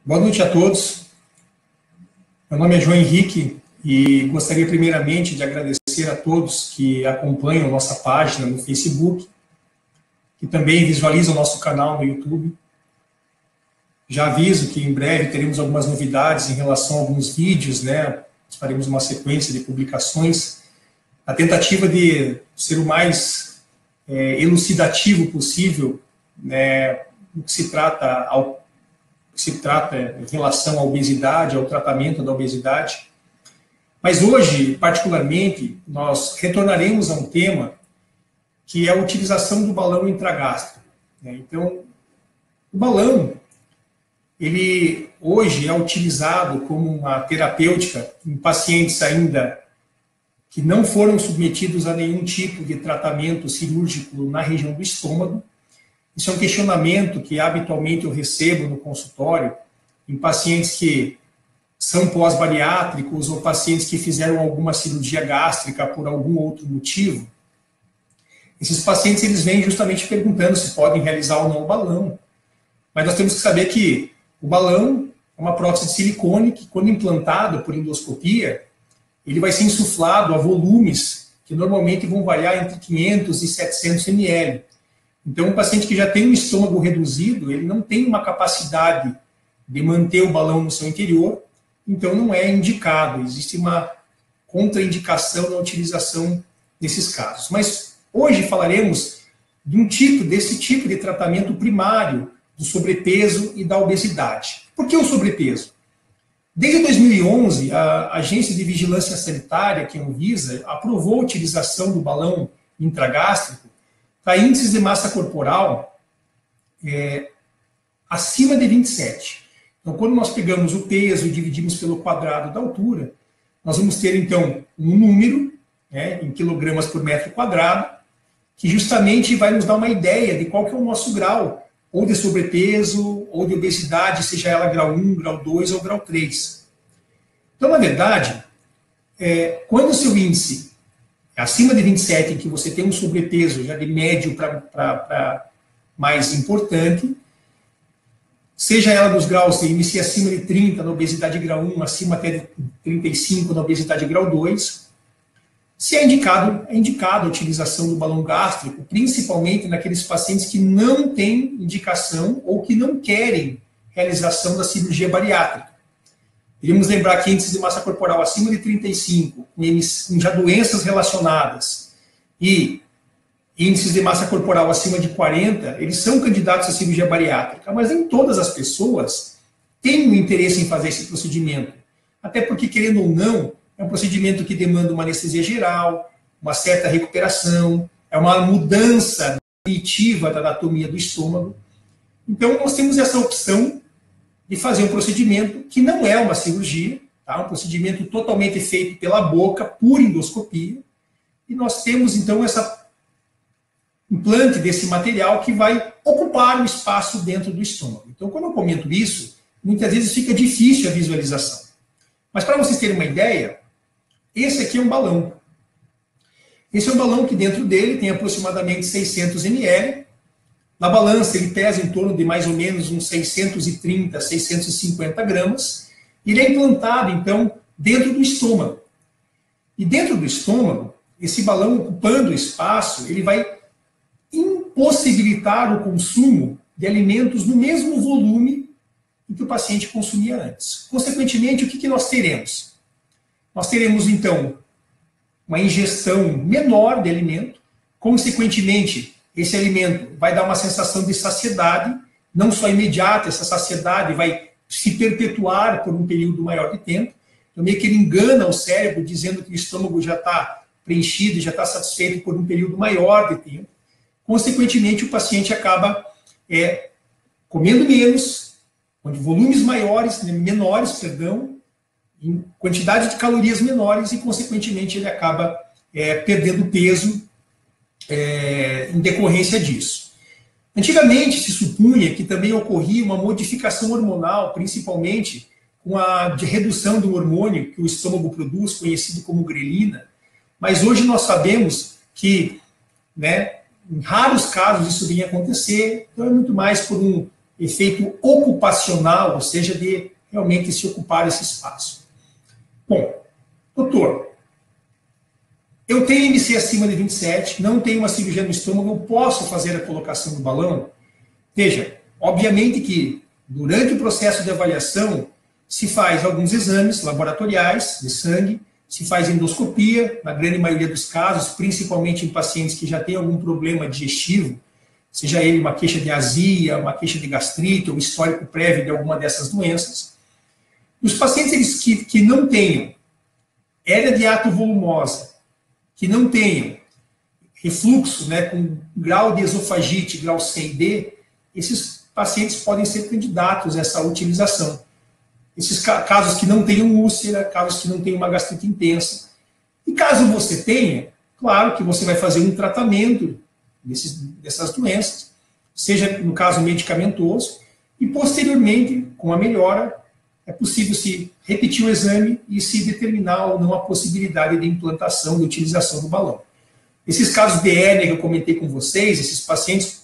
Boa noite a todos. Meu nome é João Henrique e gostaria primeiramente de agradecer a todos que acompanham nossa página no Facebook, que também visualizam o nosso canal no YouTube. Já aviso que em breve teremos algumas novidades em relação a alguns vídeos, faremos uma sequência de publicações, a tentativa de ser o mais elucidativo possível, no que se trata em relação à obesidade, ao tratamento da obesidade. Mas hoje, particularmente, nós retornaremos a um tema que é a utilização do balão intragástrico. Então, o balão, ele hoje é utilizado como uma terapêutica em pacientes ainda que não foram submetidos a nenhum tipo de tratamento cirúrgico na região do estômago. Isso é um questionamento que habitualmente eu recebo no consultório em pacientes que são pós-bariátricos ou pacientes que fizeram alguma cirurgia gástrica por algum outro motivo. Esses pacientes eles vêm justamente perguntando se podem realizar ou não o balão. Mas nós temos que saber que o balão é uma prótese de silicone que, quando implantado por endoscopia, ele vai ser insuflado a volumes que normalmente vão variar entre 500 e 700 ml. Então, um paciente que já tem um estômago reduzido, ele não tem uma capacidade de manter o balão no seu interior, então não é indicado. Existe uma contraindicação na utilização desses casos. Mas hoje falaremos desse tipo de tratamento primário do sobrepeso e da obesidade. Por que o sobrepeso? Desde 2011, a Agência de Vigilância Sanitária, que é a Anvisa, aprovou a utilização do balão intragástrico para índices de massa corporal acima de 27. Então, quando nós pegamos o peso e dividimos pelo quadrado da altura, nós vamos ter, então, um número, em quilogramas por metro quadrado, que justamente vai nos dar uma ideia de qual que é o nosso grau, ou de sobrepeso, ou de obesidade, seja ela grau 1, grau 2 ou grau 3. Então, na verdade, quando o seu índice acima de 27, em que você tem um sobrepeso já de médio para mais importante, seja ela dos graus, você inicia acima de 30 na obesidade grau 1, acima até de 35 na obesidade grau 2, se é indicado a utilização do balão gástrico, principalmente naqueles pacientes que não têm indicação ou que não querem realização da cirurgia bariátrica. Devemos lembrar que índices de massa corporal acima de 35, com já doenças relacionadas, e índices de massa corporal acima de 40, eles são candidatos à cirurgia bariátrica, mas nem todas as pessoas têm o interesse em fazer esse procedimento. Até porque, querendo ou não, é um procedimento que demanda uma anestesia geral, uma certa recuperação, é uma mudança definitiva da anatomia do estômago. Então, nós temos essa opção de fazer um procedimento que não é uma cirurgia, um procedimento totalmente feito pela boca, por endoscopia, e nós temos, então, essa implante desse material que vai ocupar o espaço dentro do estômago. Então, quando eu comento isso, muitas vezes fica difícil a visualização. Mas, para vocês terem uma ideia, esse aqui é um balão. Esse é um balão que dentro dele tem aproximadamente 600 ml. Na balança, ele pesa em torno de mais ou menos uns 630, 650 gramas. Ele é implantado, então, dentro do estômago. E dentro do estômago, esse balão ocupando o espaço, ele vai impossibilitar o consumo de alimentos no mesmo volume em que o paciente consumia antes. Consequentemente, o que nós teremos? Nós teremos, então, uma ingestão menor de alimento. Consequentemente, esse alimento vai dar uma sensação de saciedade, não só imediata, essa saciedade vai se perpetuar por um período maior de tempo. Então, meio que ele engana o cérebro, dizendo que o estômago já está preenchido, já está satisfeito por um período maior de tempo. Consequentemente, o paciente acaba comendo menos, com volumes menores, em quantidade de calorias menores, e, consequentemente, ele acaba perdendo peso em decorrência disso. Antigamente se supunha que também ocorria uma modificação hormonal, principalmente com a redução do hormônio que o estômago produz, conhecido como grelina, mas hoje nós sabemos que, em raros casos isso vem acontecer, então é muito mais por efeito ocupacional, ou seja, de realmente se ocupar esse espaço. Bom, doutor, eu tenho IMC acima de 27, não tenho uma cirurgia no estômago, eu posso fazer a colocação do balão? Veja, obviamente que durante o processo de avaliação se faz alguns exames laboratoriais de sangue, se faz endoscopia, na grande maioria dos casos, principalmente em pacientes que já têm algum problema digestivo, seja ele uma queixa de azia, uma queixa de gastrite ou histórico prévio de alguma dessas doenças. Os pacientes que não tenham hérnia de ato volumosa, que não tenham refluxo, né, com grau de esofagite, grau C e D, esses pacientes podem ser candidatos a essa utilização. Esses casos que não tenham úlcera, casos que não tenham uma gastrite intensa. E caso você tenha, claro que você vai fazer um tratamento dessas doenças, seja no caso medicamentoso, e posteriormente, com a melhora, é possível se repetir o exame e se determinar ou não a possibilidade de implantação, de utilização do balão. Esses casos de hérnia que eu comentei com vocês, esses pacientes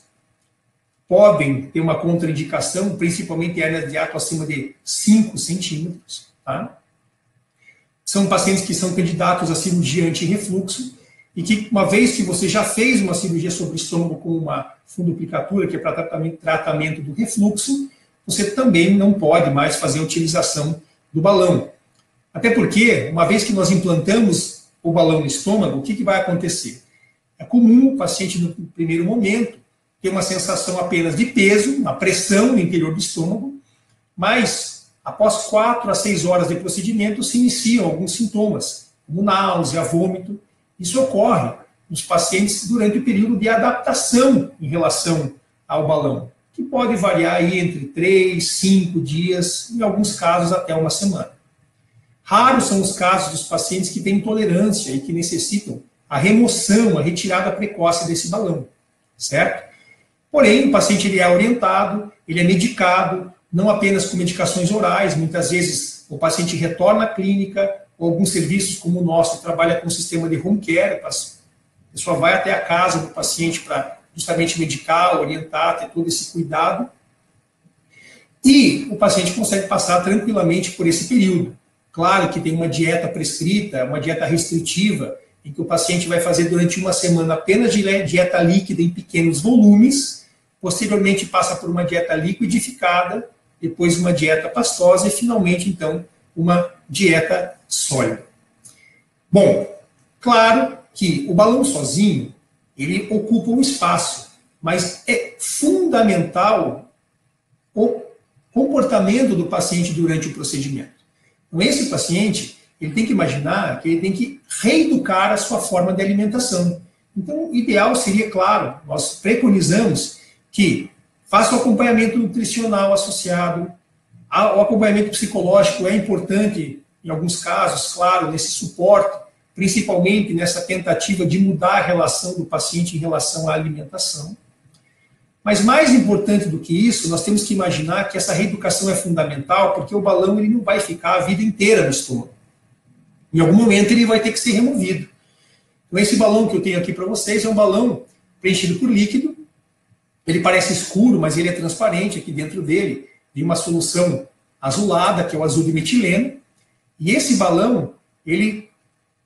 podem ter uma contraindicação, principalmente hérnia de ato acima de 5 centímetros. Tá? São pacientes que são candidatos a cirurgia anti-refluxo e que, uma vez que você já fez uma cirurgia sobre o estômago com uma fundoplicatura, que é para tratamento do refluxo, você também não pode mais fazer a utilização do balão. Até porque, uma vez que nós implantamos o balão no estômago, o que vai acontecer? É comum o paciente, no primeiro momento, ter uma sensação apenas de peso, uma pressão no interior do estômago, mas após 4 a 6 horas de procedimento se iniciam alguns sintomas, como náusea, vômito. Isso ocorre nos pacientes durante o período de adaptação em relação ao balão, que pode variar aí entre 3, 5 dias, em alguns casos até uma semana. Raros são os casos dos pacientes que têm intolerância e que necessitam a remoção, a retirada precoce desse balão, certo? Porém, o paciente ele é orientado, ele é medicado, não apenas com medicações orais, muitas vezes o paciente retorna à clínica, ou alguns serviços como o nosso trabalha com o sistema de home care, a pessoa vai até a casa do paciente para justamente medicar, orientar, ter todo esse cuidado, e o paciente consegue passar tranquilamente por esse período. Claro que tem uma dieta prescrita, uma dieta restritiva, em que o paciente vai fazer durante uma semana apenas de dieta líquida em pequenos volumes, posteriormente passa por uma dieta liquidificada, depois uma dieta pastosa e finalmente, então, uma dieta sólida. Bom, claro que o balão sozinho, ele ocupa um espaço, mas é fundamental o comportamento do paciente durante o procedimento. Então, esse paciente, ele tem que imaginar que ele tem que reeducar a sua forma de alimentação. Então, o ideal seria, claro, nós preconizamos que faça o acompanhamento nutricional associado, o acompanhamento psicológico é importante em alguns casos, claro, nesse suporte, principalmente nessa tentativa de mudar a relação do paciente em relação à alimentação. Mas mais importante do que isso, nós temos que imaginar que essa reeducação é fundamental, porque o balão ele não vai ficar a vida inteira no estômago. Em algum momento ele vai ter que ser removido. Então esse balão que eu tenho aqui para vocês é um balão preenchido por líquido. Ele parece escuro, mas ele é transparente. Aqui dentro dele tem uma solução azulada, que é o azul de metileno. E esse balão, ele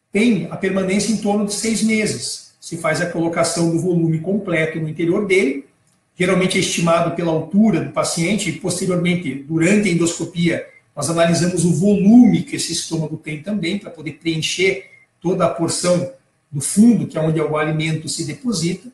tem a permanência em torno de 6 meses. Se faz a colocação do volume completo no interior dele. Geralmente é estimado pela altura do paciente e posteriormente, durante a endoscopia, nós analisamos o volume que esse estômago tem também, para poder preencher toda a porção do fundo, que é onde o alimento se deposita.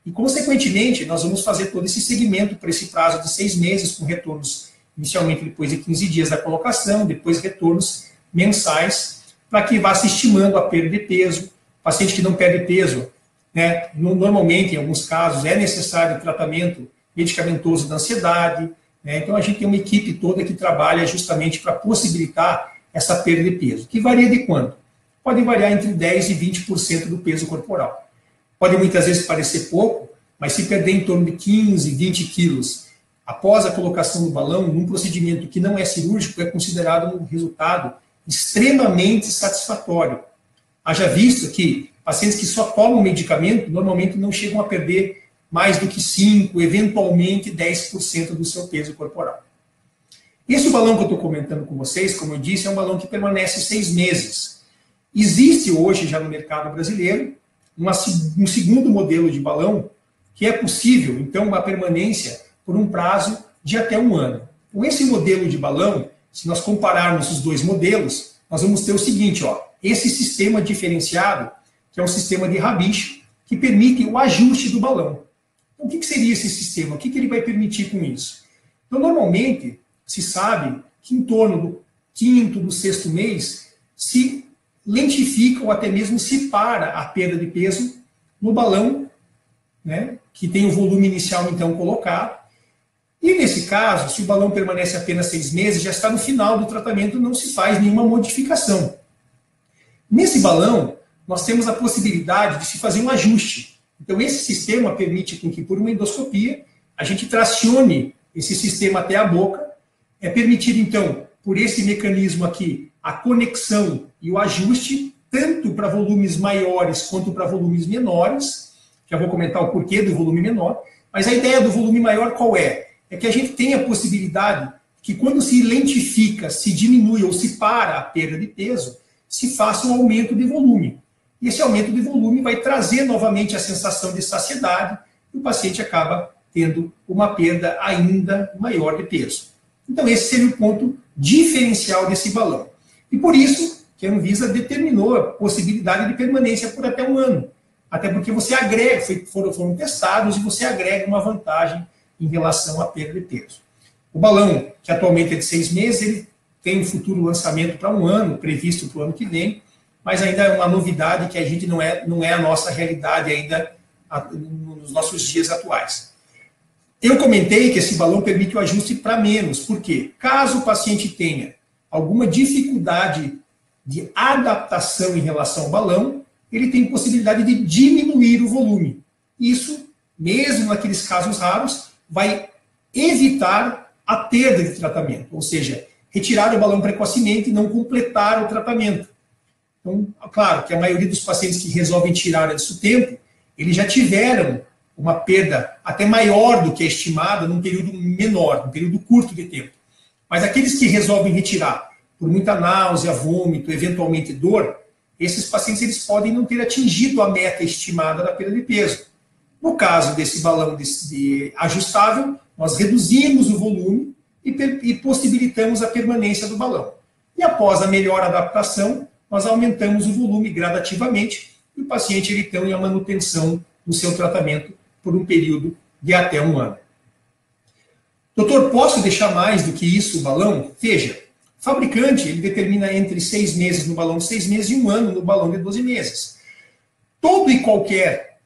E, consequentemente, nós vamos fazer todo esse segmento para esse prazo de 6 meses, com retornos inicialmente depois de 15 dias da colocação, depois retornos mensais, para que vá se estimando a perda de peso. O paciente que não perde peso, né, normalmente, em alguns casos, é necessário tratamento medicamentoso da ansiedade. Então, a gente tem uma equipe toda que trabalha justamente para possibilitar essa perda de peso, que varia de quanto? Pode variar entre 10% e 20% do peso corporal. Pode muitas vezes parecer pouco, mas se perder em torno de 15, 20 quilos após a colocação do balão, num procedimento que não é cirúrgico, é considerado um resultado extremamente satisfatório. Haja visto que pacientes que só tomam medicamento, normalmente não chegam a perder mais do que 5%, eventualmente 10% do seu peso corporal. Esse balão que eu estou comentando com vocês, como eu disse, é um balão que permanece 6 meses. Existe hoje já no mercado brasileiro um segundo modelo de balão que é possível, então, uma permanência por um prazo de até 1 ano. Com esse modelo de balão, se nós compararmos os dois modelos, nós vamos ter o seguinte, ó, esse sistema diferenciado, que é um sistema de rabicho, que permite o ajuste do balão. Então, o que seria esse sistema? O que ele vai permitir com isso? Então, normalmente, se sabe que em torno do 5º, do 6º mês, se lentifica ou até mesmo se para a perda de peso no balão, né, que tem o volume inicial, então, colocado. E, nesse caso, se o balão permanece apenas 6 meses, já está no final do tratamento, não se faz nenhuma modificação. Nesse balão, nós temos a possibilidade de se fazer um ajuste. Então, esse sistema permite que, por uma endoscopia, a gente tracione esse sistema até a boca. É permitido, então, por esse mecanismo aqui, a conexão e o ajuste, tanto para volumes maiores quanto para volumes menores. Já vou comentar o porquê do volume menor. Mas a ideia do volume maior qual é? É que a gente tem a possibilidade que, quando se lentifica, se diminui ou se para a perda de peso, se faça um aumento de volume. E esse aumento de volume vai trazer novamente a sensação de saciedade e o paciente acaba tendo uma perda ainda maior de peso. Então, esse seria o ponto diferencial desse balão. E por isso que a Anvisa determinou a possibilidade de permanência por até 1 ano. Até porque você agrega, foram testados e você agrega uma vantagem em relação à perda de peso. O balão, que atualmente é de 6 meses, ele tem um futuro lançamento para 1 ano, previsto para o ano que vem, mas ainda é uma novidade que a gente não é a nossa realidade ainda nos nossos dias atuais. Eu comentei que esse balão permite o ajuste para menos, porque caso o paciente tenha alguma dificuldade de adaptação em relação ao balão, ele tem possibilidade de diminuir o volume. Isso, mesmo naqueles casos raros, vai evitar a perda de tratamento, ou seja, retirar o balão precocemente e não completar o tratamento. Então, claro que a maioria dos pacientes que resolvem tirar antes do tempo, eles já tiveram uma perda até maior do que a estimada num período menor, num período curto de tempo. Mas aqueles que resolvem retirar por muita náusea, vômito, eventualmente dor, esses pacientes eles podem não ter atingido a meta estimada da perda de peso. No caso desse balão ajustável, nós reduzimos o volume e possibilitamos a permanência do balão. E após a melhor adaptação, nós aumentamos o volume gradativamente e o paciente ele tem a manutenção do seu tratamento por um período de até 1 ano. Doutor, posso deixar mais do que isso o balão? Veja, o fabricante ele determina entre 6 meses no balão de 6 meses e 1 ano no balão de 12 meses. Todo e qualquer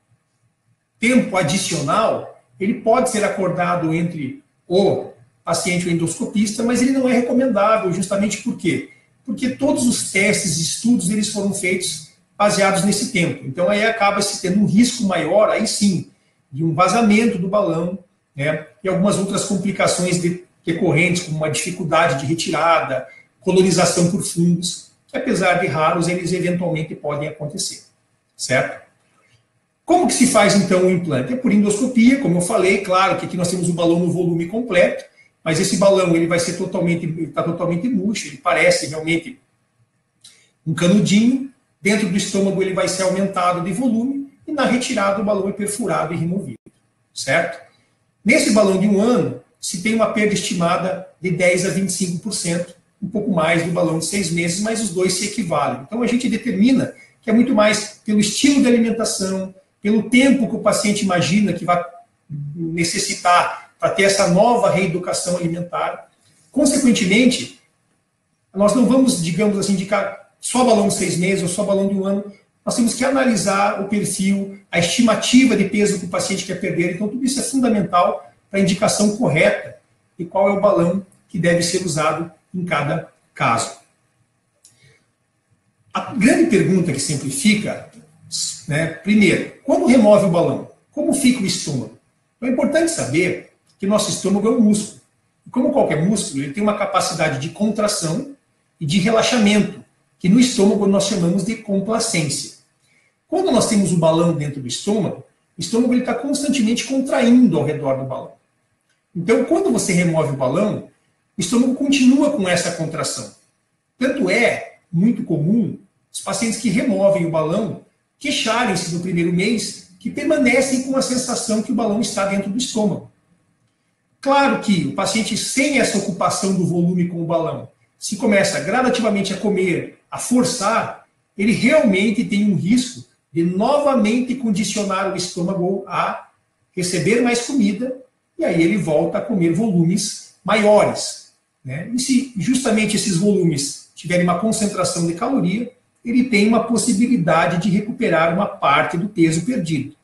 tempo adicional, ele pode ser acordado entre o paciente e o endoscopista, mas ele não é recomendável, justamente por quê? Porque todos os testes e estudos eles foram feitos baseados nesse tempo. Então, aí acaba se tendo um risco maior, aí sim, de um vazamento do balão, né, e algumas outras complicações decorrentes, como uma dificuldade de retirada, colonização por fungos, que apesar de raros, eles eventualmente podem acontecer, certo? Como que se faz, então, o implante? É por endoscopia, como eu falei, claro que aqui nós temos o balão no volume completo, mas esse balão ele vai ser totalmente murcho, ele parece realmente um canudinho, dentro do estômago ele vai ser aumentado de volume, e na retirada o balão é perfurado e removido, certo? Nesse balão de 1 ano, se tem uma perda estimada de 10% a 25%, um pouco mais do balão de 6 meses, mas os dois se equivalem. Então a gente determina que é muito mais pelo estilo de alimentação, pelo tempo que o paciente imagina que vai necessitar para ter essa nova reeducação alimentar. Consequentemente, nós não vamos, digamos assim, indicar só balão de 6 meses ou só balão de 1 ano. Nós temos que analisar o perfil, a estimativa de peso que o paciente quer perder. Então, tudo isso é fundamental para a indicação correta de qual é o balão que deve ser usado em cada caso. A grande pergunta que sempre fica, né, primeiro, quando remove o balão, como fica o estômago? Então, é importante saber que nosso estômago é um músculo. E como qualquer músculo, ele tem uma capacidade de contração e de relaxamento, que no estômago nós chamamos de complacência. Quando nós temos o balão dentro do estômago, o estômago está constantemente contraindo ao redor do balão. Então, quando você remove o balão, o estômago continua com essa contração. Tanto é muito comum os pacientes que removem o balão queixarem-se no primeiro mês que permanecem com a sensação que o balão está dentro do estômago. Claro que o paciente sem essa ocupação do volume com o balão, se começa gradativamente a comer, a forçar, ele realmente tem um risco de novamente condicionar o estômago a receber mais comida, e aí ele volta a comer volumes maiores, né? E se justamente esses volumes tiverem uma concentração de caloria, ele tem uma possibilidade de recuperar uma parte do peso perdido.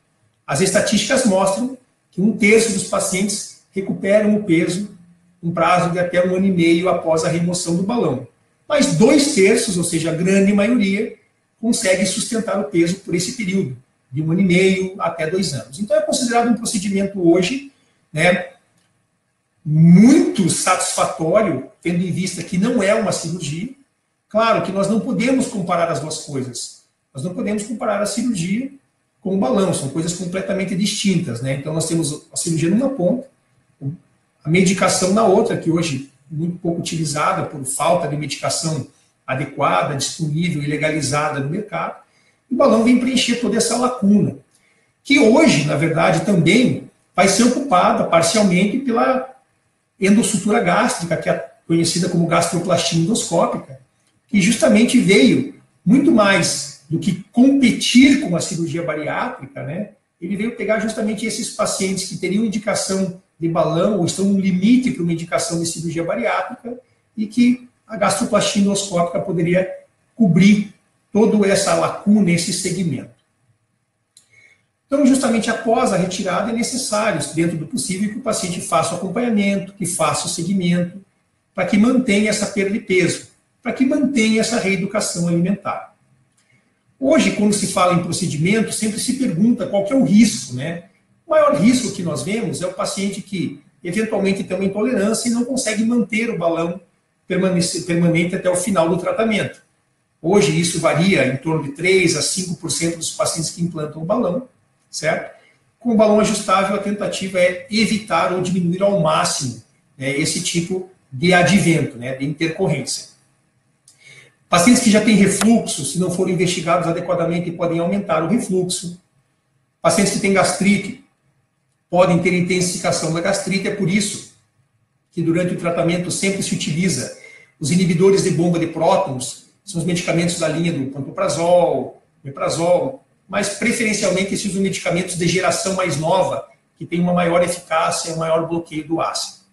As estatísticas mostram que 1/3 dos pacientes recuperam o peso em prazo de até 1 ano e meio após a remoção do balão. Mas 2/3, ou seja, a grande maioria, consegue sustentar o peso por esse período, de 1 ano e meio até 2 anos. Então é considerado um procedimento hoje, né, muito satisfatório, tendo em vista que não é uma cirurgia. Claro que nós não podemos comparar as duas coisas. Nós não podemos comparar a cirurgia com o balão, são coisas completamente distintas, né? Então nós temos a cirurgia numa ponta, a medicação na outra, que hoje é muito pouco utilizada por falta de medicação adequada, disponível e legalizada no mercado. E o balão vem preencher toda essa lacuna, que hoje, na verdade, também vai ser ocupada parcialmente pela endossutura gástrica, que é conhecida como gastroplastia endoscópica, que justamente veio muito mais do que competir com a cirurgia bariátrica, né? Ele veio pegar justamente esses pacientes que teriam indicação de balão ou estão no limite para uma indicação de cirurgia bariátrica e que a gastroplastia endoscópica poderia cobrir toda essa lacuna, esse segmento. Então, justamente após a retirada, é necessário, dentro do possível, que o paciente faça o acompanhamento, que faça o segmento, para que mantenha essa perda de peso, para que mantenha essa reeducação alimentar. Hoje, quando se fala em procedimento, sempre se pergunta qual que é o risco, né? O maior risco que nós vemos é o paciente que, eventualmente, tem uma intolerância e não consegue manter o balão permanente até o final do tratamento. Hoje, isso varia em torno de 3% a 5% dos pacientes que implantam o balão, certo? Com o balão ajustável, a tentativa é evitar ou diminuir ao máximo, né, esse tipo de advento, né, de intercorrência. Pacientes que já têm refluxo, se não forem investigados adequadamente, podem aumentar o refluxo. Pacientes que têm gastrite podem ter intensificação da gastrite, é por isso que durante o tratamento sempre se utiliza os inibidores de bomba de prótons, são os medicamentos da linha do pantoprazol, omeprazol, mas preferencialmente esses são medicamentos de geração mais nova, que tem uma maior eficácia e um maior bloqueio do ácido.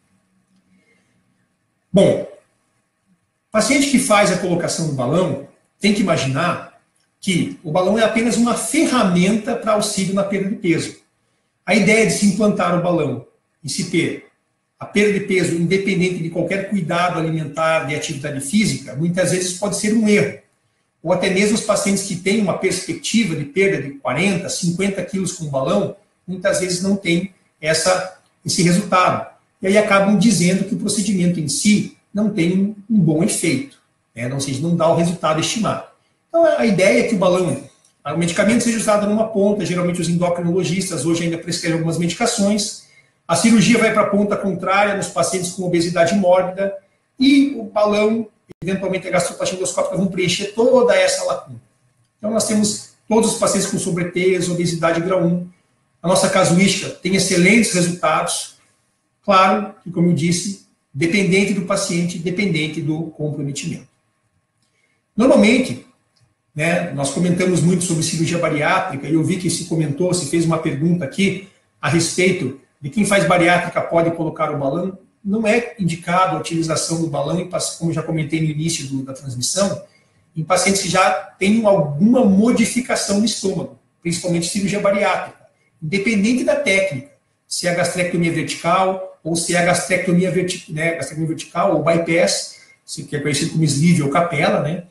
Bom, paciente que faz a colocação do balão tem que imaginar que o balão é apenas uma ferramenta para auxílio na perda de peso. A ideia de se implantar o balão e se ter a perda de peso independente de qualquer cuidado alimentar, de atividade física, muitas vezes pode ser um erro. Ou até mesmo os pacientes que têm uma perspectiva de perda de 40, 50 quilos com o balão, muitas vezes não têm esse resultado. E aí acabam dizendo que o procedimento em si não tem um bom efeito, né? Ou seja, não dá o resultado estimado. Então a ideia é que o medicamento seja usado numa ponta, geralmente os endocrinologistas hoje ainda prescrevem algumas medicações, a cirurgia vai para a ponta contrária nos pacientes com obesidade mórbida e o balão, eventualmente a gastroplastia endoscópica, vão preencher toda essa lacuna. Então nós temos todos os pacientes com sobrepeso, obesidade grau 1. A nossa casuística tem excelentes resultados. Claro que, como eu disse, dependente do paciente, dependente do comprometimento. Normalmente, né, nós comentamos muito sobre cirurgia bariátrica, e eu vi que se fez uma pergunta aqui a respeito de quem faz bariátrica pode colocar o balão. Não é indicado a utilização do balão, como já comentei no início da transmissão, em pacientes que já têm alguma modificação no estômago, principalmente cirurgia bariátrica, independente da técnica, se é a gastrectomia vertical, ou se é a gastrectomia vertical, ou bypass, que é conhecido como sleeve ou capela, né?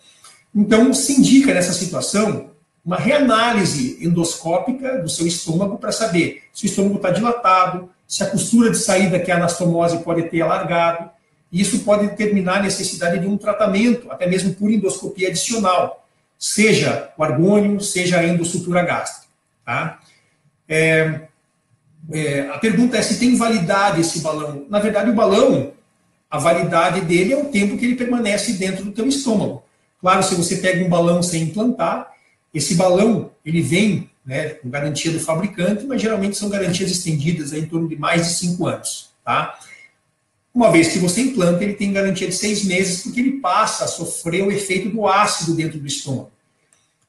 Então, se indica nessa situação uma reanálise endoscópica do seu estômago para saber se o estômago está dilatado, se a costura de saída, que é a anastomose, pode ter alargado. E isso pode determinar a necessidade de um tratamento, até mesmo por endoscopia adicional, seja o argônio, seja a endossutura gástrica. Tá? A pergunta é se tem validade esse balão. Na verdade, o balão, a validade dele é o tempo que ele permanece dentro do teu estômago. Claro, se você pega um balão sem implantar, esse balão, ele vem, né, com garantia do fabricante, mas geralmente são garantias estendidas em torno de mais de 5 anos. Tá? Uma vez que você implanta, ele tem garantia de 6 meses, porque ele passa a sofrer o efeito do ácido dentro do estômago.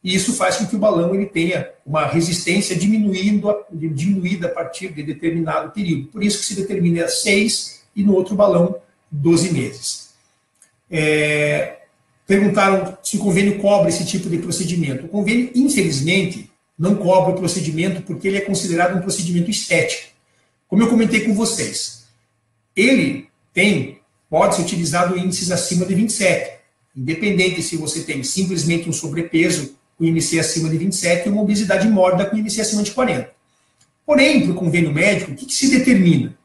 E isso faz com que o balão ele tenha uma resistência diminuída a partir de determinado período. Por isso que se determina 6 e no outro balão 12 meses. Perguntaram se o convênio cobre esse tipo de procedimento. O convênio, infelizmente, não cobre o procedimento porque ele é considerado um procedimento estético. Como eu comentei com vocês, ele pode ser utilizado em índices acima de 27, independente se você tem simplesmente um sobrepeso com IMC acima de 27 ou uma obesidade mórbida com IMC acima de 40. Porém, para o convênio médico, o que se determina?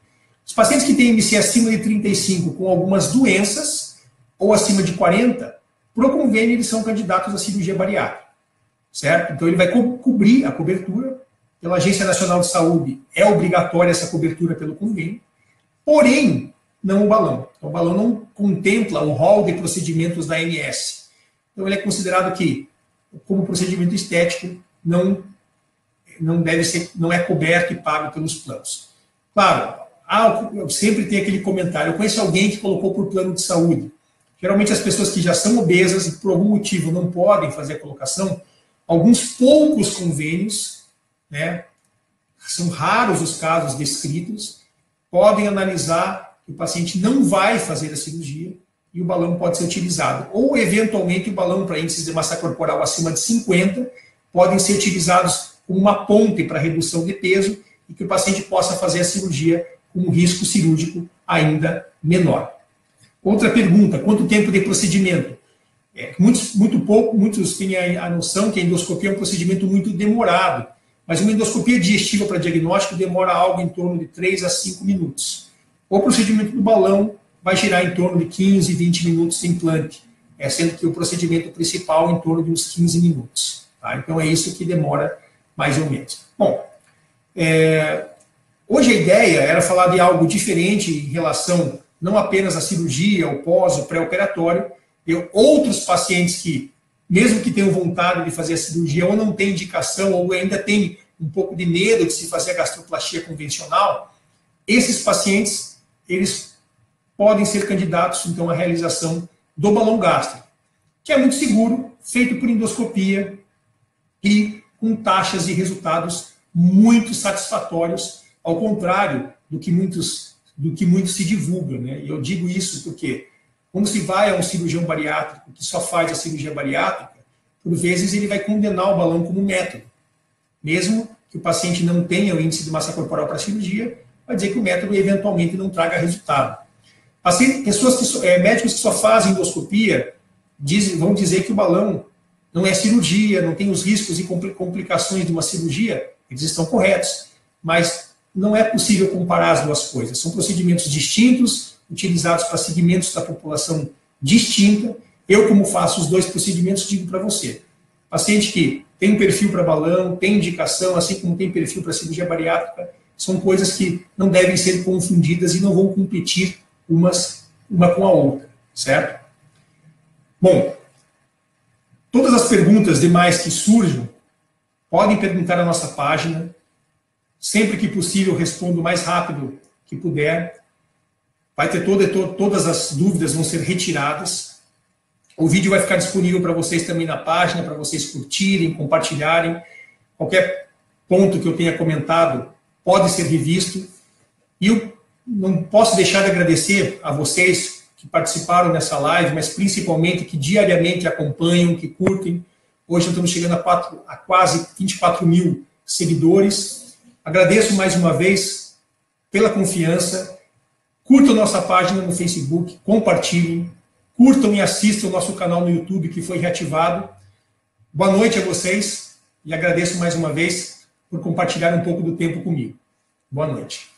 Os pacientes que têm IMC acima de 35 com algumas doenças ou acima de 40, para o convênio eles são candidatos à cirurgia bariátrica, certo? Então ele vai cobrir a cobertura, pela Agência Nacional de Saúde é obrigatória essa cobertura pelo convênio, porém, não o balão. Então, o balão não contempla o rol de procedimentos da ANS. Então ele é considerado que, como procedimento estético, não é coberto e pago pelos planos. Claro, sempre tem aquele comentário, eu conheço alguém que colocou por plano de saúde. Geralmente as pessoas que já são obesas e por algum motivo não podem fazer a colocação, alguns poucos convênios, né, são raros os casos descritos, podem analisar que o paciente não vai fazer a cirurgia e o balão pode ser utilizado. Ou, eventualmente, o balão para índices de massa corporal acima de 50 podem ser utilizados como uma ponte para redução de peso e que o paciente possa fazer a cirurgia com um risco cirúrgico ainda menor. Outra pergunta, quanto tempo de procedimento? Muitos têm a noção que a endoscopia é um procedimento muito demorado, mas uma endoscopia digestiva para diagnóstico demora algo em torno de 3 a 5 minutos. O procedimento do balão vai girar em torno de 15, 20 minutos de implante, sendo que o procedimento principal em torno de uns 15 minutos. Tá? Então é isso que demora mais ou menos. Bom, hoje a ideia era falar de algo diferente em relação não apenas à cirurgia, ao pós, ao pré-operatório, e outros pacientes que, mesmo que tenham vontade de fazer a cirurgia, ou não têm indicação, ou ainda têm um pouco de medo de se fazer a gastroplastia convencional, esses pacientes, eles podem ser candidatos, então, à realização do balão gástrico, que é muito seguro, feito por endoscopia e com taxas e resultados muito satisfatórios, ao contrário do que muito se divulga, né? E eu digo isso porque, quando se vai a um cirurgião bariátrico que só faz a cirurgia bariátrica, por vezes ele vai condenar o balão como método. Mesmo que o paciente não tenha o índice de massa corporal para a cirurgia, vai dizer que o método eventualmente não traga resultado. Assim, médicos que só fazem endoscopia vão dizer que o balão não é cirurgia, não tem os riscos e complicações de uma cirurgia, eles estão corretos, mas não é possível comparar as duas coisas. São procedimentos distintos, utilizados para segmentos da população distinta. Eu, como faço os dois procedimentos, digo para você, paciente que tem um perfil para balão, tem indicação, assim como tem perfil para cirurgia bariátrica, são coisas que não devem ser confundidas e não vão competir uma com a outra, certo? Bom, todas as perguntas demais que surjam, podem perguntar na nossa página. Sempre que possível, respondo o mais rápido que puder. Vai ter todas as dúvidas vão ser retiradas. O vídeo vai ficar disponível para vocês também na página, para vocês curtirem, compartilharem. Qualquer ponto que eu tenha comentado pode ser revisto. E eu não posso deixar de agradecer a vocês que participaram nessa live, mas principalmente que diariamente acompanham, que curtem. Hoje estamos chegando a quase 24 mil seguidores. Agradeço mais uma vez pela confiança. Curtam nossa página no Facebook, compartilhem, curtam e assistam o nosso canal no YouTube, que foi reativado. Boa noite a vocês e agradeço mais uma vez por compartilhar um pouco do tempo comigo. Boa noite.